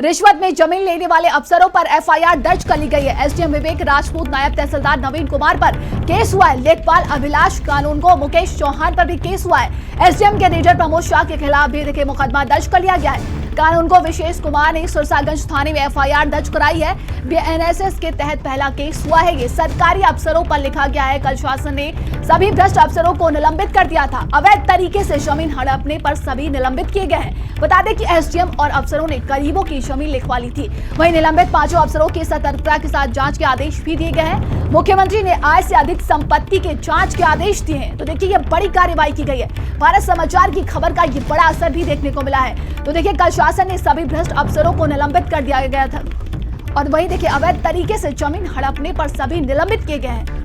रिश्वत में जमीन लेने वाले अफसरों पर एफआईआर दर्ज कर ली गई है। एसडीएम विवेक राजपूत, नायब तहसीलदार नवीन कुमार पर केस हुआ है। लेखपाल अभिलाष कानूनगो मुकेश चौहान पर भी केस हुआ है। एसडीएम के रेंजर प्रमोद शाह के खिलाफ भी देखिए मुकदमा दर्ज कर लिया गया है। कानूनगो विशेष कुमार ने सुरसागंज थाने में एफआईआर दर्ज कराई है। बीएनएसएस के तहत पहला केस हुआ है। ये सरकारी अफसरों पर लिखा गया है। कल शासन ने सभी भ्रष्ट अफसरों को निलंबित कर दिया था। अवैध तरीके से जमीन हड़पने पर सभी निलंबित किए गए हैं। बता दें कि एसडीएम और अफसरों ने गरीबों की जमीन लिखवा ली थी। वहीं निलंबित पांचों अफसरों की सतर्कता के साथ जांच के आदेश भी दिए गए हैं। मुख्यमंत्री ने आय से अधिक संपत्ति के जांच के आदेश दिए हैं। तो देखिए ये बड़ी कार्रवाई की गई है। भारत समाचार की खबर का ये बड़ा असर भी देखने को मिला है। तो देखिए कल शासन ने सभी भ्रष्ट अफसरों को निलंबित कर दिया गया था और वहीं देखिए अवैध तरीके से जमीन हड़पने पर सभी निलंबित किए गए हैं।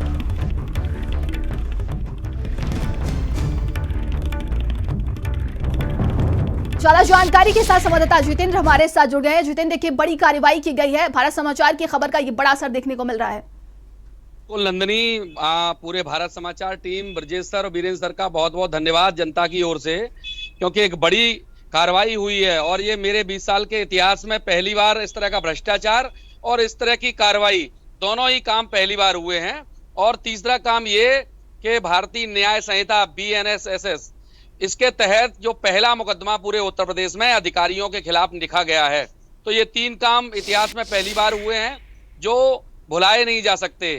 ज्यादा जानकारी के साथ संवाददाता जितेंद्र हमारे साथ जुड़ गए हैं। जितेंद्र, देखिए बड़ी कार्रवाई की गई है। भारत समाचार की खबर का ये बड़ा असर देखने को मिल रहा है। तो नंदनी, पूरे भारत समाचार टीम, ब्रजेश सर और वीरेंद्र सर का बहुत बहुत धन्यवाद जनता की ओर से, क्योंकि एक बड़ी कार्रवाई हुई है और ये मेरे 20 साल के इतिहास में पहली बार इस तरह का भ्रष्टाचार और इस तरह की कार्रवाई, दोनों ही काम पहली बार हुए हैं। और तीसरा काम ये कि भारतीय न्याय संहिता बीएनएसएस, इसके तहत जो पहला मुकदमा पूरे उत्तर प्रदेश में अधिकारियों के खिलाफ लिखा गया है। तो ये तीन काम इतिहास में पहली बार हुए हैं जो भुलाए नहीं जा सकते।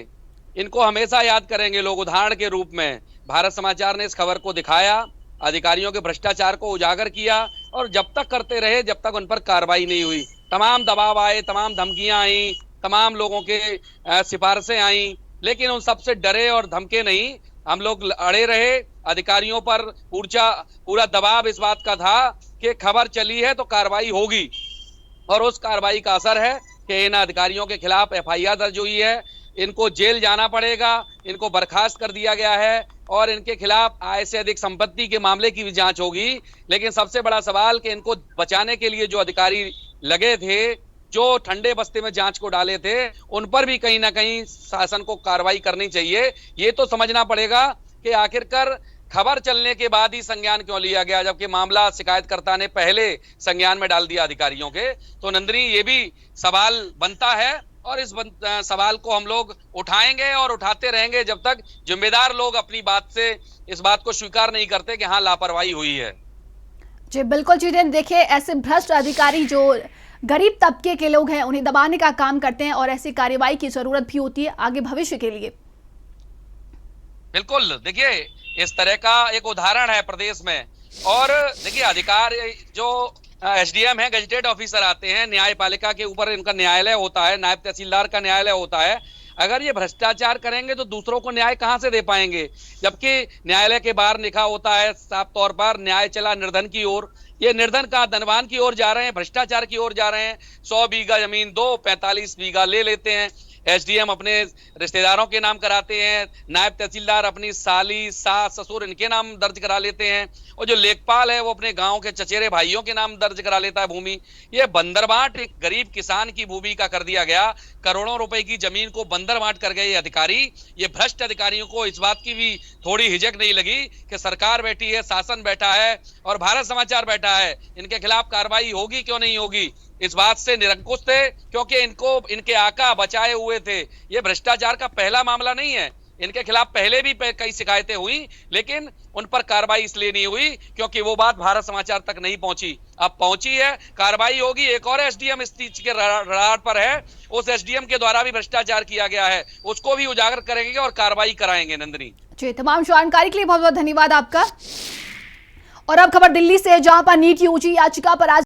इनको हमेशा याद करेंगे लोग उदाहरण के रूप में। भारत समाचार ने इस खबर को दिखाया, अधिकारियों के भ्रष्टाचार को उजागर किया और जब तक करते रहे जब तक उन पर कार्रवाई नहीं हुई। तमाम दबाव आए, तमाम धमकियां आई, तमाम लोगों के सिफारिशें आई, लेकिन उन सबसे डरे और धमके नहीं, हम लोग अड़े रहे। अधिकारियों पर पूरा दबाव इस बात का था कि खबर चली है तो कार्रवाई होगी और उस कार्रवाई का असर है कि इन अधिकारियों के खिलाफ एफआईआर दर्ज हुई है। इनको जेल जाना पड़ेगा, इनको बर्खास्त कर दिया गया है और इनके खिलाफ आय से अधिक संपत्ति के मामले की भी जांच होगी। लेकिन सबसे बड़ा सवाल कि इनको बचाने के लिए जो अधिकारी लगे थे, जो ठंडे बस्ते में जांच को डाले थे, उन पर भी कहीं ना कहीं शासन को कार्रवाई करनी चाहिए। ये तो समझना पड़ेगा कि आखिरकार खबर चलने के बाद ही संज्ञान क्यों लिया गया, जबकि मामला शिकायतकर्ता ने पहले संज्ञान में डाल दिया अधिकारियों के। तो नंदनी, ये भी सवाल बनता है और इस सवाल को हम लोग उठाएंगे और उठाते रहेंगे जब तक जिम्मेदार लोग अपनी बात से इस बात को स्वीकार नहीं करते कि हाँ लापरवाही हुई है। जी बिल्कुल जितेंद्र, देखिए ऐसे भ्रष्ट अधिकारी जो गरीब तबके के लोग हैं उन्हें दबाने का काम करते हैं और ऐसी कार्रवाई की जरूरत भी होती है आगे भविष्य के लिए। बिल्कुल, देखिए इस तरह का एक उदाहरण है प्रदेश में। और देखिए अधिकार जो एसडीएम है, गजेटेड ऑफिसर आते हैं, न्यायपालिका के ऊपर इनका न्यायालय होता है, नायब तहसीलदार का न्यायालय होता है। अगर ये भ्रष्टाचार करेंगे तो दूसरों को न्याय कहां से दे पाएंगे, जबकि न्यायालय के बाहर लिखा होता है साफ तौर पर, न्याय चला निर्धन की ओर। ये निर्धन का धनवान की ओर जा रहे हैं, भ्रष्टाचार की ओर जा रहे हैं। 100 बीघा जमीन दो, 45 बीघा ले लेते हैं। एसडीएम अपने रिश्तेदारों के नाम कराते हैं, नायब तहसीलदार अपनी साली, सास, ससुर इनके नाम दर्ज करा लेते हैं और जो लेखपाल है वो अपने गांव के चचेरे भाइयों के नाम दर्ज करा लेता है भूमि। ये बंदरबांट एक गरीब किसान की भूमि का कर दिया गया। करोड़ों रुपए की जमीन को बंदरबांट कर गए ये अधिकारी। ये भ्रष्ट अधिकारियों को इस बात की भी थोड़ी हिचक नहीं लगी कि सरकार बैठी है, शासन बैठा है और भारत समाचार बैठा है, इनके खिलाफ कार्रवाई होगी क्यों नहीं होगी, इस बात से निरंकुश थे, क्योंकि इनको इनके आका बचाए हुए थे। ये भ्रष्टाचार का पहला मामला नहीं है, इनके खिलाफ पहले भी कई शिकायतें हुई, लेकिन उन पर कार्रवाई इसलिए नहीं हुई क्योंकि वो बात भारत समाचार तक नहीं पहुंची। अब पहुंची है, कार्रवाई होगी। एक और एसडीएम इस चीज के रडार पर है, उस एसडीएम के द्वारा भी भ्रष्टाचार किया गया है, उसको भी उजागर करेंगे और कार्रवाई कराएंगे। नंदिनी जी, तमाम जानकारी के लिए बहुत बहुत धन्यवाद आपका। और अब खबर दिल्ली से, जहां पर नीट यूजी याचिका पर आज